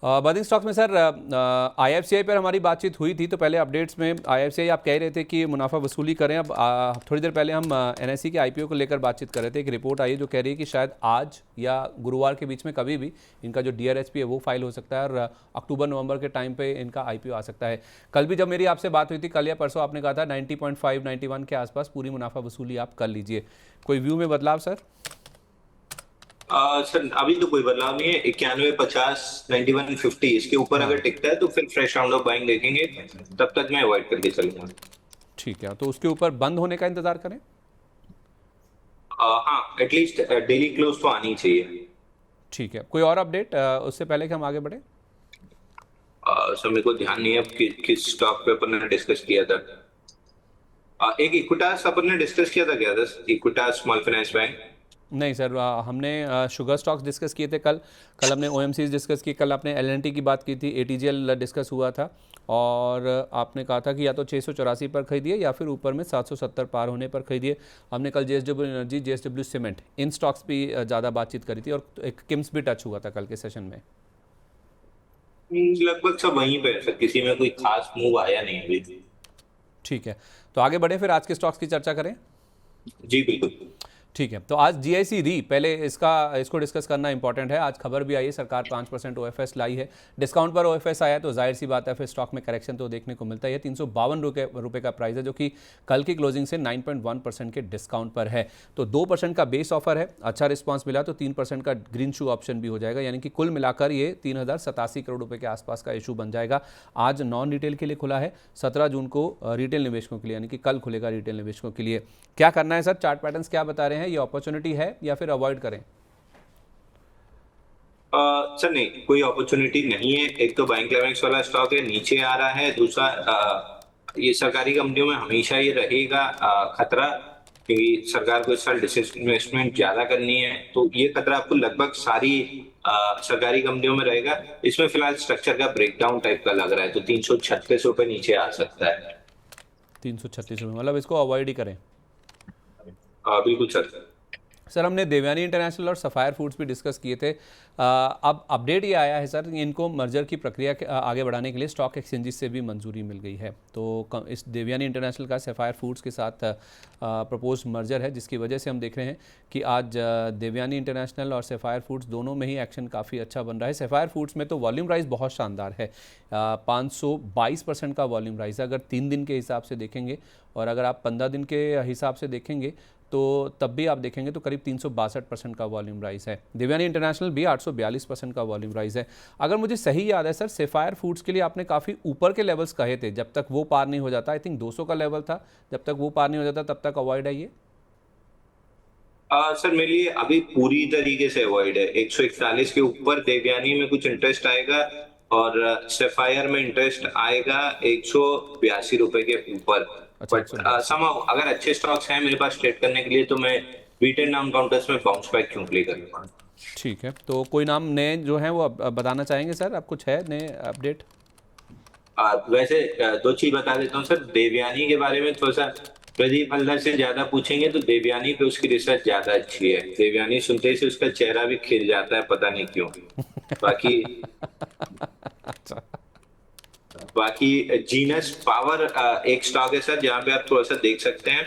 बदिंग stocks में sir IFCI पर हमारी बातचीत हुई थी, तो पहले अपडेट्स में आईएफसीआई आप कह रहे थे कि मुनाफा वसूली करें। अब थोड़ी देर पहले हम एनएसई के आईपीओ को लेकर बातचीत कर रहे थे। एक रिपोर्ट आई है जो कह रही है कि शायद आज या गुरुवार के बीच में कभी भी इनका जो डीआरएसपी है वो फाइल हो सकता है और अक्टूबर नवंबर के टाइम पे इनका आईपीओ आ सकता है। कल भी जब मेरी आपसे बात हुई थी, कल या परसों, आपने कहा था 90.5 91 के आसपास पूरी मुनाफा वसूली आप कर लीजिए। कोई व्यू में बदलाव सर? सर अभी तो कोई बदलाव नहीं है। 91, 50, 91, 50 इसके ऊपर हाँ अगर टिकता है तो फिर फ्रेश राउंड ऑफ बाइंग देखेंगे। तब तक मैं अवॉइड करके चलूंगा। ठीक है, तो उसके ऊपर बंद होने का इंतजार करें। हाँ, एटलीस्ट डेली क्लोज तो आनी चाहिए। ठीक है, कोई और अपडेट उससे पहले कि हम आगे बढ़े? सर मेरे को ध्यान नहीं है अब किस स्टॉक पे अपन ने डिस्कस किया था। एक इक्विटास अपन ने डिस्कस किया था क्या था? Equitas small finance bank. नहीं सर, हमने शुगर स्टॉक्स डिस्कस किए थे कल। कल हमने ओएमसीज डिस्कस की, कल आपने एलएनटी की बात की थी, एटीजीएल डिस्कस हुआ था। और आपने कहा था कि या तो 684 पर खरीदिए या फिर ऊपर में 770 पार होने पर खरीदिए। हमने कल जेएसडब्ल्यू एनर्जी, जेएसडब्ल्यू सीमेंट, इन स्टॉक्स भी ज़्यादा बातचीत करी थी और एक किम्स भी टच हुआ था कल के सेशन में। लगभग सब वहीं पे है सर, किसी में कोई खास मूव आया नहीं अभी। ठीक है, तो आगे बढ़े फिर आज के स्टॉक्स की चर्चा करें। जी बिल्कुल। ठीक है, तो आज जीआईसी री, पहले इसको डिस्कस करना इंपॉर्टेंट है। आज खबर भी आई है, सरकार 5% ओएफएस लाई है। डिस्काउंट पर ओएफएस आया तो जाहिर सी बात है फिर स्टॉक में करेक्शन तो देखने को मिलता है। 352 रुपये का प्राइस है, जो कि कल की क्लोजिंग से 9.1% के डिस्काउंट पर है। तो 2% का बेस ऑफर है, अच्छा रिस्पॉन्स मिला तो 3% का ग्रीन शू ऑप्शन भी हो जाएगा, यानी कि कुल मिलाकर ये 3087 करोड़ रुपये के आसपास का इशू बन जाएगा। आज नॉन रिटेल के लिए खुला है, 17 जून को रिटेल निवेशकों के लिए, यानी कि कल खुलेगा रिटेल निवेशकों के लिए। क्या करना है सर? चार्ट पैटर्न्स क्या बता रहे हैं? ये अपॉर्चुनिटी है या फिर अवॉइड करें? सर नहीं, कोई अपॉर्चुनिटी नहीं है। एक तो बैंक क्लेमेक्स वाला स्टॉक है, नीचे आ रहा है। दूसरा ये सरकारी कंपनियों में हमेशा ये रहेगा खतरा, क्योंकि सरकार को इस साल डिसइन्वेस्टमेंट ज्यादा करनी है। तो ये खतरा आपको लगभग सारी सरकारी कंपनियों में रहेगा। इसमें फिलहाल स्ट्रक्चर का ब्रेकडाउन टाइप का लग रहा है, तो 336 रुपये नीचे आ सकता है। 336 रुपये, मतलब इसको अवॉइड ही करें। बिल्कुल सर। सर हमने देवयानी इंटरनेशनल और सफ़ायर फूड्स भी डिस्कस किए थे। अब अपडेट ये आया है सर, इनको मर्जर की प्रक्रिया आगे बढ़ाने के लिए स्टॉक एक्सचेंजेस से भी मंजूरी मिल गई है। तो इस देवयानी इंटरनेशनल का सफ़ायर फूड्स के साथ प्रपोज मर्जर है, जिसकी वजह से हम देख रहे हैं कि आज देवयानी इंटरनेशनल और सफ़ायर फूड्स दोनों में ही एक्शन काफ़ी अच्छा बन रहा है। सफ़ायर फूड्स में तो वॉल्यूम राइज बहुत शानदार है, 522% का वॉल्यूम राइज है अगर 3 दिन के हिसाब से देखेंगे, और अगर आप 15 दिन के हिसाब से देखेंगे तो तब भी आप देखेंगे तो करीब 362% का वॉल्यूम राइज है। देवयानी इंटरनेशनल भी 842% का वॉल्यूम राइज है। अगर मुझे सही याद है सर, सफ़ायर फूड्स के लिए आपने काफ़ी ऊपर के लेवल्स कहे थे, जब तक वो पार नहीं हो जाता, आई थिंक 200 का लेवल था, जब तक वो पार नहीं हो जाता तब तक अवॉइड है ये। सर मेरे लिए अभी पूरी तरीके से अवॉइड है। 141 के ऊपर देवयानी में कुछ इंटरेस्ट आएगा, और सेफायर में इंटरेस्ट आएगा 182 रुपए के ऊपर। अच्छा, बट 182। समाउ अगर अच्छे स्टॉक्स हैं मेरे पास ट्रेड करने के लिए, तो मैं बीटेन नाम काउंटर्स में बाउंस बैक क्यों प्ले करूंगा। ठीक है, तो कोई नाम नए जो हैं वो अब बताना चाहेंगे सर? अब कुछ है नए अपडेट? वैसे दो चीज बता देता हूँ सर देवयानी के बारे में। थोड़ा सा प्रदीप हल्दर से ज्यादा पूछेंगे तो देवयानी पे उसकी रिसर्च ज्यादा अच्छी है। देवयानी सुनते ही से उसका चेहरा भी खिल जाता है, पता नहीं क्यों। बाकी अच्छा। बाकी जीनस पावर एक स्टॉक है सर, जहां पे आप थोड़ा सा देख सकते हैं।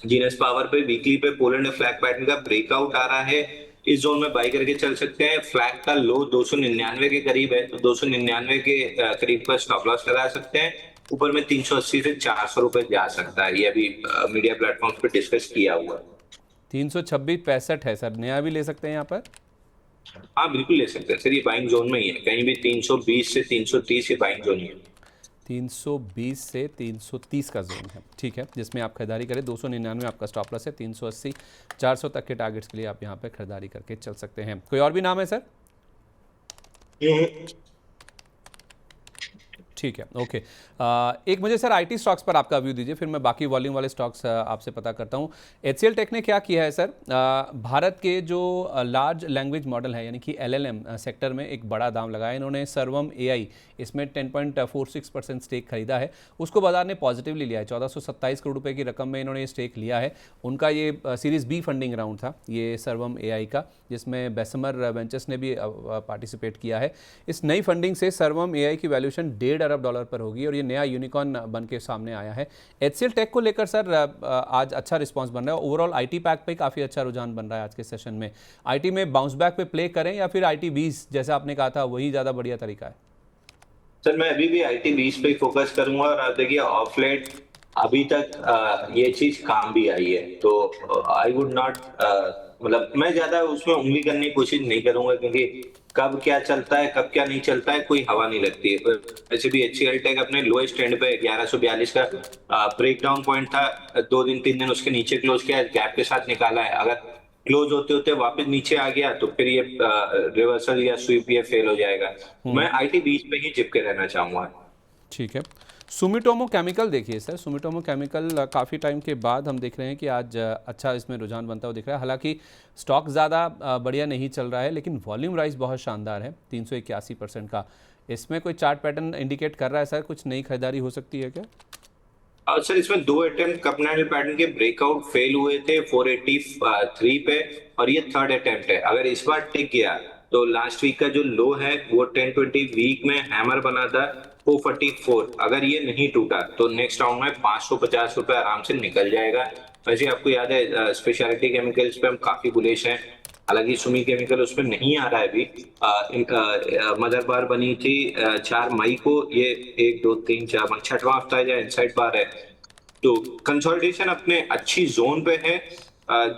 जीनस पावर पे वीकली पे पोलैंड फ्लैग पैटर्न का ब्रेकआउट आ रहा है। इस जोन में बाई करके चल सकते हैं। फ्लैग का लो 299 के करीब है, तो 299 के करीब पर स्टॉप लॉस लगा सकते हैं। ऊपर में 380 से 400 रुपए जा सकता है, ये अभी मीडिया प्लेटफॉर्म पे डिस्कस किया हुआ है। 326.65 है सर, नया भी ले सकते हैं यहाँ पर। हाँ बिल्कुल ले सकते हैं सर, ये बाइंग जोन में ही है। कहीं भी 320 से 330 ये बाइंग जोन ही है। 320 से 330 का जोन है, ठीक है, जिसमें आप खरीदारी करें। 299 आपका स्टॉप लॉस है, 380 400 तक के टारगेट्स के लिए आप यहाँ पे खरीदारी करके चल सकते हैं। कोई और भी नाम है सर? ठीक है, ओके। एक मुझे सर आईटी स्टॉक्स पर आपका व्यू दीजिए, फिर मैं बाकी वॉल्यूम वाले स्टॉक्स आपसे पता करता हूँ। एचसीएल टेक ने क्या किया है सर, भारत के जो लार्ज लैंग्वेज मॉडल है यानी कि एलएलएम सेक्टर में एक बड़ा दाम लगाया इन्होंने। सर्वम एआई इसमें 10.46% स्टेक खरीदा है, उसको बाजार ने पॉजिटिवली लिया है। 1427 करोड़ रुपए की रकम में इन्होंने ये स्टेक लिया है। उनका ये सीरीज बी फंडिंग राउंड था ये सर्वम एआई का, जिसमें बेसमर वेंचर्स ने भी पार्टिसिपेट किया है। इस नई फंडिंग से सर्वम एआई की वैल्यूएशन $1.5 अरब पर होगी और ये नया यूनिकॉर्न बन के सामने आया है। एचसीएल टेक को लेकर सर आज अच्छा रिस्पांस बन रहा है, ओवरऑल आईटी पैक पे काफ़ी अच्छा रुझान बन रहा है आज के सेशन में। आईटी में बाउंस बैक पे प्ले करें या फिर आईटी 20 जैसा आपने कहा था वही ज़्यादा बढ़िया तरीका है? सर मैं अभी भी आईटी 20 पे फोकस करूंगा, और आप देखिए ऑफ लेट अभी तक ये चीज काम भी आई है, तो आई वुड नॉट, मतलब मैं ज्यादा उसमें उंगली करने की कोशिश नहीं करूंगा, क्योंकि कब क्या चलता है कब क्या नहीं चलता है कोई हवा नहीं लगती है। वैसे भी एचसीएल टेक अपने लोएस्ट ट्रेंड पे 1142 का ब्रेक डाउन पॉइंट था, 2 दिन 3 दिन उसके नीचे क्लोज किया, गैप के साथ निकाला है। अगर क्लोज होते होते वापस नीचे आ गया तो फिर ये रिवर्सल या स्वीप ये फेल हो जाएगा। मैं आईटी 20 पे ही चिपके रहना चाहूंगा। ठीक है। सुमिटोमो केमिकल देखिए सर, सुमिटोमो केमिकल काफ़ी टाइम के बाद हम देख रहे हैं कि आज अच्छा इसमें रुझान बनता हुआ दिख रहा है। हालांकि स्टॉक ज़्यादा बढ़िया नहीं चल रहा है, लेकिन वॉल्यूम राइज बहुत शानदार है 381% का। इसमें कोई चार्ट पैटर्न इंडिकेट कर रहा है सर, कुछ नई खरीदारी हो सकती है क्या? सर इसमें 2 अटेम्प्ट कपनैडल पैटर्न के ब्रेकआउट फेल हुए थे 483 पे, और ये थर्ड अटेम्प्ट है। अगर इस बार टिक गया तो लास्ट वीक का जो लो है वो 1020 वीक में हैमर बना था 444, अगर ये नहीं टूटा तो नेक्स्ट राउंड में 550 रुपए आराम से निकल जाएगा। वैसे आपको याद है स्पेशलिटी केमिकल्स पे हम काफी बुलिश हैं, हालांकि सुमी केमिकल उसमें नहीं आ रहा है अभी। मदर बार बनी थी 4 मई को, ये 1 2 3 4 छठवां हफ्ता है या इनसाइड बार है, तो कंसोलिडेशन अपने अच्छी जोन पे है।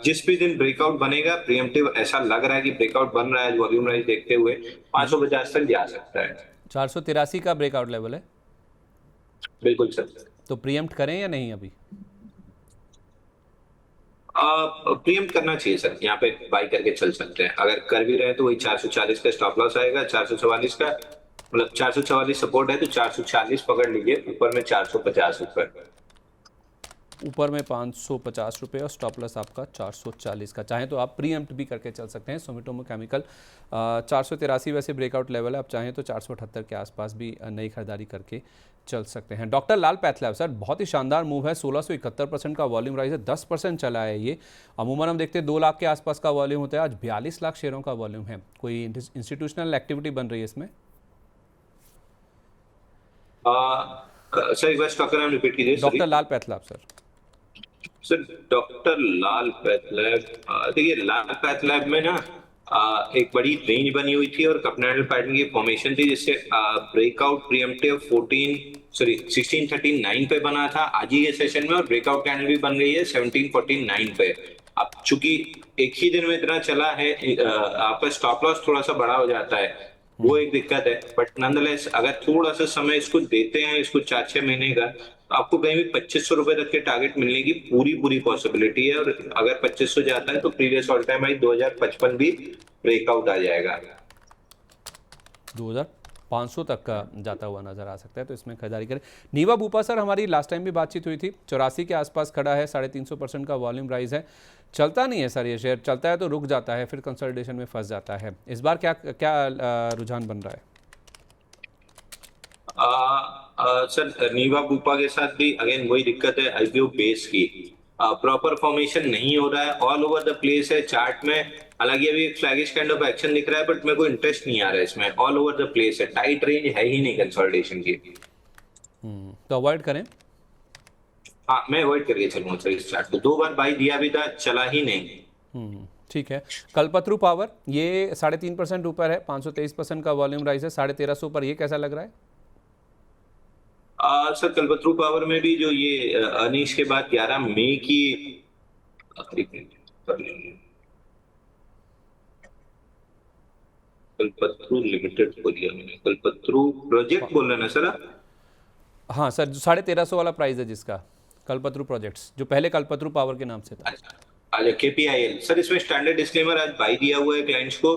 जिस भी दिन ब्रेकआउट बनेगा, प्रीएम्प्टिव ऐसा लग रहा है कि ब्रेकआउट बन रहा है वॉल्यूम राइज देखते हुए 550 तक जा सकता है। 483 का ब्रेकआउट लेवल है, बिल्कुल सर। तो प्रीएम्प्ट करें या नहीं अभी? प्रीएम्प्ट करना चाहिए सर, यहाँ पे बाई करके चल सकते हैं। अगर कर भी रहे तो वही 440 का स्टॉप लॉस आएगा, 444 का, मतलब 444 सपोर्ट है तो 440 पकड़ लीजिए, ऊपर में 450 रुपए। ऊपर में 550 रुपये और स्टॉप लॉस आपका 440 का। चाहें तो आप प्रीएम्प्ट भी करके चल सकते हैं। सुमिटोमो केमिकल 483 वैसे ब्रेकआउट लेवल है, आप चाहें तो 478 के आसपास भी नई खरीदारी करके चल सकते हैं। डॉक्टर लाल पैथलैब सर, बहुत ही शानदार मूव है, 1671% का वॉल्यूम राइज है, 10% चला है ये। अमूमन हम देखते हैं 2 लाख के आसपास का वॉल्यूम होता है, आज 42 लाख शेयरों का वॉल्यूम है। कोई इंस्टीट्यूशनल एक्टिविटी बन रही है इसमें? सर एक बार स्टॉक का नाम रिपीट कीजिए। डॉक्टर लाल पैथलैब सर। सर डॉक्टर लाल पैथलैब, देखिए लाल पैथलैब में ना एक बड़ी रेंज बनी हुई थी और कपनैडल पैटर्न की फॉर्मेशन थी, जिससे ब्रेकआउट प्रीएम्प्टिव 1639 पे बना था आज ही के सेशन में, और ब्रेकआउट कैंडल भी बन गई है 1749 पे। अब चूंकि एक ही दिन में इतना चला है, आपका स्टॉप लॉस थोड़ा सा बड़ा हो जाता है, वो एक दिक्कत है। बट नॉनदलेस अगर थोड़ा सा समय इसको देते हैं, इसको 4-6 महीने का, तो आपको कहीं भी 2500 रुपए तक के टारगेट मिलने की पूरी पॉसिबिलिटी है। और अगर 2500 जाता है तो प्रीवियस ऑल टाइम हाई 2055 भी ब्रेकआउट आ जाएगा। 2500 तक का जाता हुआ नजर आ सकता है, तो इसमें खरीदारी करें। नीवा बूपा सर, हमारी लास्ट टाइम भी बातचीत हुई थी, 84 के आसपास खड़ा है, 350% का वॉल्यूम राइज है। चलता नहीं है सर ये शेयर, चलता है तो रुक जाता है, फिर कंसोलिडेशन में फंस जाता है। इस बार क्या रुझान बन रहा है? सर नीवा बूपा के साथ भी अगेन वही दिक्कत है आईपीओ बेस की, प्रॉपर फॉर्मेशन नहीं हो रहा है, ऑल ओवर द प्लेस है चार्ट में। हालांकि अभी एक फ्लैगिश काइंड ऑफ एक्शन दिख रहा है, बट मेरे को इंटरेस्ट नहीं आ रहा है इसमें, ऑल ओवर द प्लेस है, टाइट रेंज है ही नहीं कंसोलिडेशन की। तो अवॉइड करें? हाँ मैं अवॉइड करके चलूंगा सर इस चार्ट को, 2 बार बाई दिया भी था, चला ही नहीं। ठीक है। कल्पतरू पावर ये 3.5% ऊपर है, 523% का वॉल्यूम राइज है, 1350 पर, ये कैसा लग रहा है? सर कल्पतरू पावर में भी जो ये अर्निंग्स के बाद 11 मई की कल्पतरू लिमिटेड को लिया मैंने, कल्पतरू प्रोजेक्ट बोल रहे ना सर आप? हाँ सर, 1350 वाला प्राइस है जिसका, कल्पतरू प्रोजेक्ट्स, जो पहले कल्पतरू पावर के नाम से था। अच्छा केपीआईएल सर, इसमें स्टैंडर्ड डिस्क्लेमर आज बाई दिया हुआ है क्लाइंट्स को,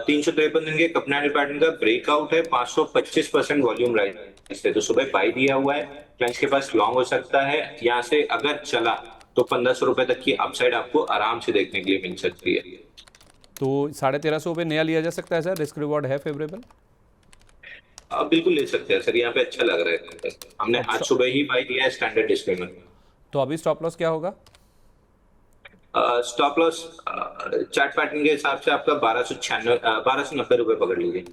353 दिन के कपनाडल पैटर्न का ब्रेकआउट है, 525% वॉल्यूम राइज है, तो सुबह बाई दिया हुआ है, क्लाइंट्स के पास लॉन्ग हो सकता है। यहाँ से अगर चला तो 1500 रुपए तक की अपसाइड आपको आराम से देखने के लिए मिल सकती है। तो 1350 पे नया लिया जा सकता है सर, रिस्क रिवॉर्ड है फेवरेबल? आप बिल्कुल ले सकते हैं सर, यहाँ पे अच्छा लग रहा है। हमने आज सुबह ही बाई दिया है स्टैंडर्ड डिस्क्लेमर। तो अभी स्टॉप लॉस क्या होगा? स्टॉप लॉस चार्ट पैटर्न के हिसाब से आपका 1290 रुपए पकड़ लीजिए।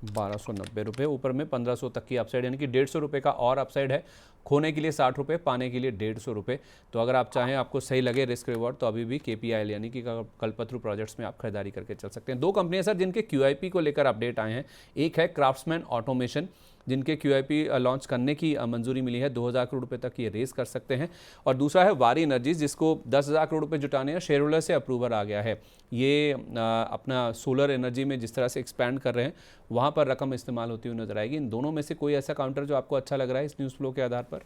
1290 रुपये, ऊपर में 1500 तक की अपसाइड, यानी कि 150 रुपये का और अपसाइड है। खोने के लिए 60 रुपये, पाने के लिए 150 रुपये। तो अगर आप चाहें, आपको सही लगे रिस्क रिवॉर्ड, तो अभी भी KPIL यानी कि कल्पतरू प्रोजेक्ट्स में आप खरीदारी करके चल सकते हैं। दो कंपनियां सर जिनके QIP को लेकर अपडेट आए हैं, एक है क्राफ्ट्समैन ऑटोमेशन, जिनके QIP लॉन्च करने की मंजूरी मिली है, 2000 करोड़ रुपए तक ये रेस कर सकते हैं। और दूसरा है वारी एनर्जीज, जिसको 10,000 करोड़ रुपए जुटाने हैं, शेयर होल्डर से अप्रूवल आ गया है। ये अपना सोलर एनर्जी में जिस तरह से एक्सपैंड कर रहे हैं, वहाँ पर रकम इस्तेमाल होती हुई नजर आएगी। इन दोनों में से कोई ऐसा काउंटर जो आपको अच्छा लग रहा है इस न्यूज़ फ्लो के आधार पर?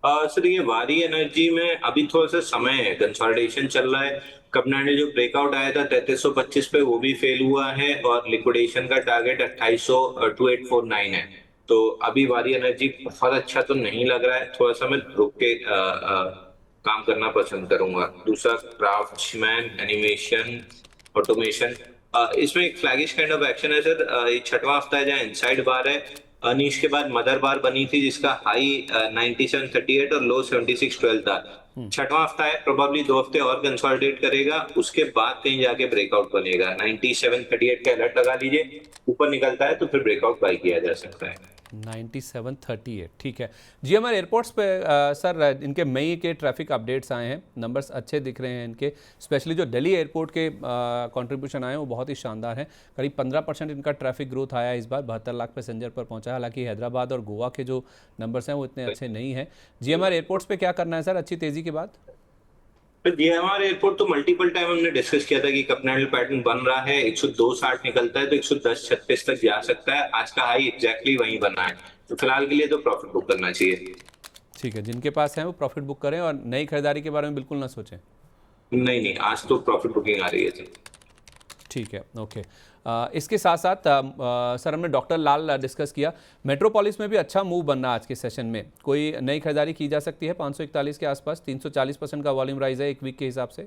सर ये वारी एनर्जी में अभी थोड़ा सा समय है, कंसोलिडेशन चल रहा है। कपना ने जो ब्रेकआउट आया था 3325 पे, वो भी फेल हुआ है, और लिक्विडेशन का टारगेट 2849 है। तो अभी वारी एनर्जी बहुत अच्छा तो नहीं लग रहा है, थोड़ा सा मैं रुक के काम करना पसंद करूंगा। दूसरा क्राफ्ट्समैन एनिमेशन ऑटोमेशन, इसमें एक फ्लैगिश काइंड ऑफ एक्शन है सर। ये छठवां हफ्ता है जहाँ इनसाइड बार है, नीच के बाद मदर बार बनी थी जिसका हाई 9738 और लो 7612 था। छठवां हफ्ता है, प्रोबेबली 2 हफ्ते और कंसोलिडेट करेगा, उसके बाद कहीं जाके ब्रेकआउट बनेगा। 9738 का अलर्ट लगा लीजिए, ऊपर निकलता है तो फिर ब्रेकआउट बाई किया जा सकता है। 9738, ठीक है। GMR एयरपोर्ट्स पे सर इनके मई के ट्रैफिक अपडेट्स आए हैं, नंबर्स अच्छे दिख रहे हैं इनके, स्पेशली जो दिल्ली एयरपोर्ट के कंट्रीब्यूशन आए हैं वो बहुत ही शानदार हैं। करीब 15% इनका ट्रैफिक ग्रोथ आया इस बार, 72 लाख पैसेंजर पर पहुंचा। हालांकि हैदराबाद और गोवा के जो नंबर्स हैं वो इतने अच्छे नहीं हैं। GMR एयरपोर्ट्स पे क्या करना है सर अच्छी तेज़ी के बाद? तो GMR एयरपोर्ट तो मल्टीपल टाइम हमने डिस्कस किया था कि कपनाडल पैटर्न बन रहा है, 102.60 निकलता है तो 110.36 तक जा सकता है। आज का हाई एग्जैक्टली वहीं बना है, तो फिलहाल के लिए तो प्रॉफिट बुक करना चाहिए। ठीक है, जिनके पास है वो प्रॉफिट बुक करें और नई खरीदारी के बारे में बिल्कुल ना सोचें। नहीं नहीं, आज तो प्रॉफिट बुकिंग आ रही है सर। ठीक है, ओके। इसके साथ साथ सर हमने डॉक्टर लाल डिस्कस किया, मेट्रोपोलिस में भी अच्छा मूव बनना आज के सेशन में, कोई नई खरीदारी की जा सकती है 541 के आसपास, 340% का वॉल्यूम राइज है एक वीक के हिसाब से।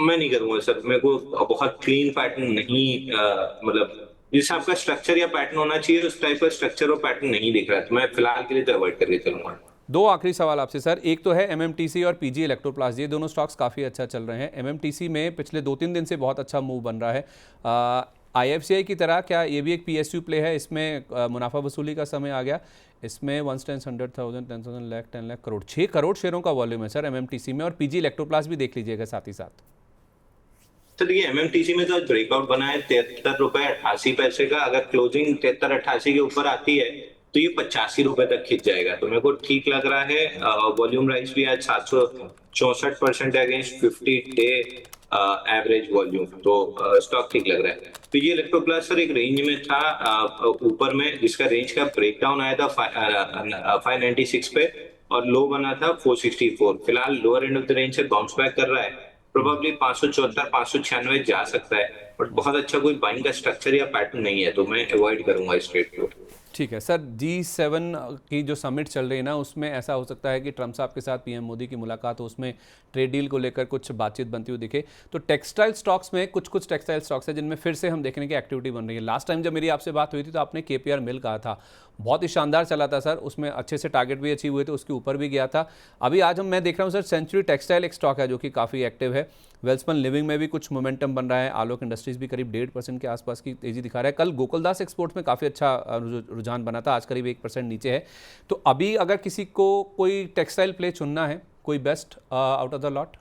मैं नहीं करूंगा सर, मेरे को बहुत क्लीन पैटर्न नहीं, मतलब जिस आपका स्ट्रक्चर या पैटर्न होना चाहिए उस टाइप का स्ट्रक्चर और पैटर्न नहीं दिख रहा है, तो मैं फिलहाल के लिए तो अवॉइड करके चलूंगा। दो आखिरी सवाल आपसे सर, एक तो है MMTC और PG इलेक्ट्रोप्लास्ट, ये दोनों स्टॉक्स काफ़ी अच्छा चल रहे हैं। MMTC में पिछले 2-3 दिन से बहुत अच्छा मूव बन रहा है। IFCI की तरह क्या ये भी एक PSU प्ले है? इसमें मुनाफा वसूली का समय आ गया, इसमें 1 10 100,000 10,000 लाख 10 लाख करोड़ 6 करोड़ शेयरों का वॉल्यूम है सर MMTC में, और PG इलेक्ट्रोप्लास्ट भी देख लीजिएगा साथ ही साथ। तो देखिए MMTC में तो ब्रेकआउट बना है 73 रुपए 88 पैसे का, अगर क्लोजिंग 73-88 के ऊपर आती है तो ये 85 रुपए तक खिंच जाएगा, तो मेरे को ठीक लग रहा है। वॉल्यूम राइज भी आज 764% अगेंस्ट 50 डे एवरेज वॉल्यूम, तो स्टॉक ठीक लग रहा है। पीजी इलेक्ट्रोप्लास्ट सर एक रेंज में था ऊपर में, जिसका रेंज का ब्रेकडाउन आया था 596 पे, और लो बना था 464। फिलहाल lower end of the range से बाउंस बैक कर रहा है, प्रोबेबली 574 596 जा सकता है, बट बहुत अच्छा कोई बाइंग का स्ट्रक्चर या पैटर्न नहीं है, तो मैं अवॉइड करूंगा इस ट्रेड को। ठीक है सर, G7 की जो समिट चल रही है ना, उसमें ऐसा हो सकता है कि ट्रम्प साहब के साथ PM मोदी की मुलाकात हो, उसमें ट्रेड डील को लेकर कुछ बातचीत बनती हुई दिखे। तो टेक्सटाइल स्टॉक्स में कुछ टेक्सटाइल स्टॉक्स हैं जिनमें फिर से हम देखने की एक्टिविटी बन रही है। लास्ट टाइम जब मेरी आपसे बात हुई थी तो आपने KPR मिल कहा था, बहुत ही शानदार चला था सर, उसमें अच्छे से टारगेट भी अचीव हुए थे, उसके ऊपर भी गया था। अभी आज मैं देख रहा हूँ सर, सेंचुरी टेक्सटाइल एक स्टॉक है जो कि काफ़ी एक्टिव है। वेल्सपन लिविंग में भी कुछ मोमेंटम बन रहा है, आलोक इंडस्ट्रीज भी करीब 1.5% के आसपास की तेजी दिखा रहा है। कल गोकुलदास एक्सपोर्ट्स में काफ़ी अच्छा रुझान बना था, आज करीब 1% नीचे है। तो अभी अगर किसी को कोई टेक्सटाइल प्ले चुनना है, कोई best out of the lot?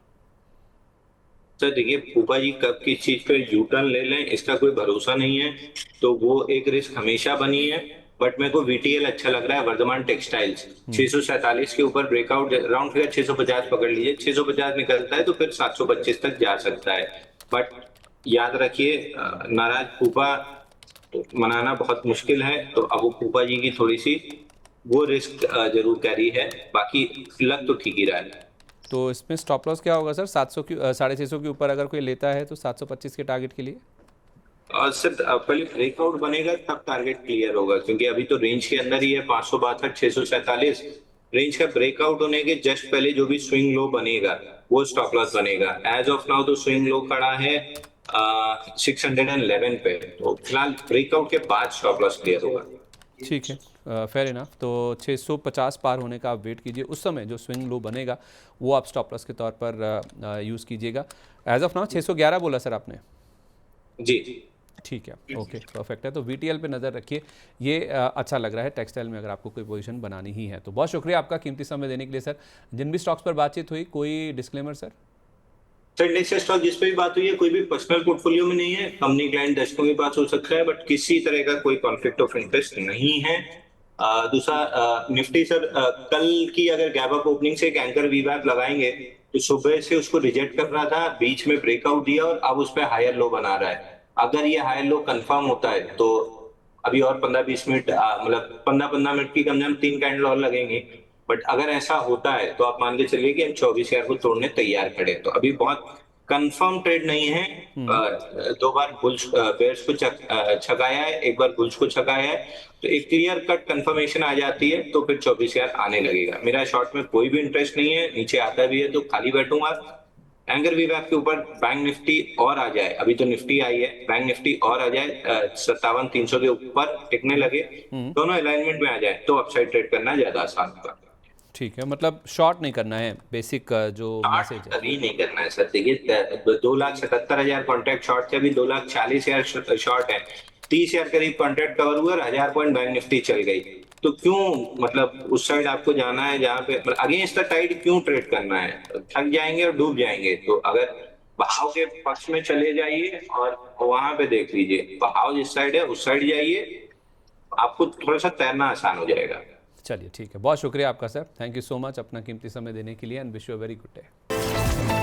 Sir देखिए, फूफा जी कब किस चीज पे यू टर्न ले लें इसका कोई भरोसा नहीं है, तो वो एक रिस्क हमेशा बनी है। बट मेरे को VTL अच्छा लग रहा है, वर्धमान टेक्सटाइल्स 647 के ऊपर ब्रेकआउट, राउंड फिगर 650 पकड़ लीजिए, 650 निकलता है तो फिर 725 तक जा सकता है। बट याद रखिए, नाराज फूफा मनाना बहुत मुश्किल है, तो अब वो फूफा जी की थोड़ी सी वो रिस्क जरूर कैरी है, बाकी लग तो ठीक ही रहा है। तो इसमें स्टॉप लॉस क्या होगा सर? 700 की 650 के ऊपर अगर कोई लेता है तो 725 के टारगेट के लिए? और सर पहले ब्रेकआउट बनेगा तब टारगेट क्लियर होगा, क्योंकि अभी तो रेंज के अंदर ही है 562 647। रेंज का ब्रेकआउट होने के जस्ट पहले जो भी स्विंग लो बनेगा वो स्टॉप लॉस बनेगा। एज ऑफ नाउ तो स्विंग लो खड़ा है 611 पे, तो फिलहाल ब्रेकआउट के बाद स्टॉप लॉस क्लियर होगा। ठीक है, फेयर इनफ। तो 650 पार होने का आप वेट कीजिए, उस समय जो स्विंग लो बनेगा वो आप स्टॉप लॉस के तौर पर यूज़ कीजिएगा। एज ऑफ नाउ 611 बोला सर आपने? जी ठीक है, ओके, परफेक्ट है। तो वीटीएल पे नज़र रखिए, ये अच्छा लग रहा है टेक्सटाइल में अगर आपको कोई पोजीशन बनानी ही है तो। बहुत शुक्रिया आपका कीमती समय देने के लिए सर। जिन भी स्टॉक्स पर बातचीत हुई, कोई disclaimer sir? Sir, index stock जिस पे भी बात हुई है कोई भी पर्सनल पोर्टफोलियो में नहीं है, कंपनी क्लाइंट दर्शकों के पास हो सकता है, बट किसी तरह का कोई कॉन्फ्लिक्ट ऑफ इंटरेस्ट नहीं है। दूसरा निफ्टी सर, कल की अगर गैप अप ओपनिंग से एक एंकर वीवैप लगाएंगे तो सुबह से उसको रिजेक्ट कर रहा था, बीच में ब्रेकआउट दिया और अब उस पर हायर लो बना रहा है। अगर ये हायर लो कंफर्म होता है तो अभी और 15-20 मिनट मतलब 15-15 मिनट की कम से कम 3 कैंडल और लगेंगे। बट अगर ऐसा होता है तो आप मान के चलिए कि हम 24,000 को तोड़ने तैयार खड़े हैं। तो अभी बहुत कंफर्म ट्रेड नहीं है। 2 बार बुल्स बेयर्स को छकाया है, एक बार बुल्स को छकाया है, तो एक क्लियर कट कंफर्मेशन आ जाती है तो फिर 24,000 आने लगेगा। मेरा शॉर्ट में कोई भी इंटरेस्ट नहीं है, नीचे आता भी है तो खाली बैठूंगा। एंकर वीवैप के ऊपर बैंक निफ्टी और आ जाए, अभी तो निफ्टी आई है, बैंक निफ्टी और आ जाए 57,300 के ऊपर टिकने लगे, दोनों अलाइनमेंट में आ जाए तो अपसाइड ट्रेड करना ज्यादा आसान होगा। ठीक है, मतलब शॉर्ट नहीं करना है, बेसिक जो मैसेज है। अभी नहीं करना है सर। देखिए 2,77,000 कॉन्ट्रैक्ट शॉर्ट थे, अभी 2,40,000 शॉर्ट है, 30,000 करीब कॉन्ट्रैक्ट कवर हुआ, 1,000 पॉइंट बैंक निफ्टी चल गई। तो क्यों मतलब उस साइड आपको जाना है जहां पे अगेंस्ट द टाइड क्यों ट्रेड करना है? थक जाएंगे और डूब जाएंगे। तो अगर बहाव के पक्ष में चले जाइए और वहां पे देख लीजिए, बहाव जिस साइड है उस साइड जाइए, आपको थोड़ा सा तैरना आसान हो जाएगा। चलिए ठीक है, बहुत शुक्रिया आपका sir, thank you so much अपना कीमती समय देने के लिए and wish you a very good day.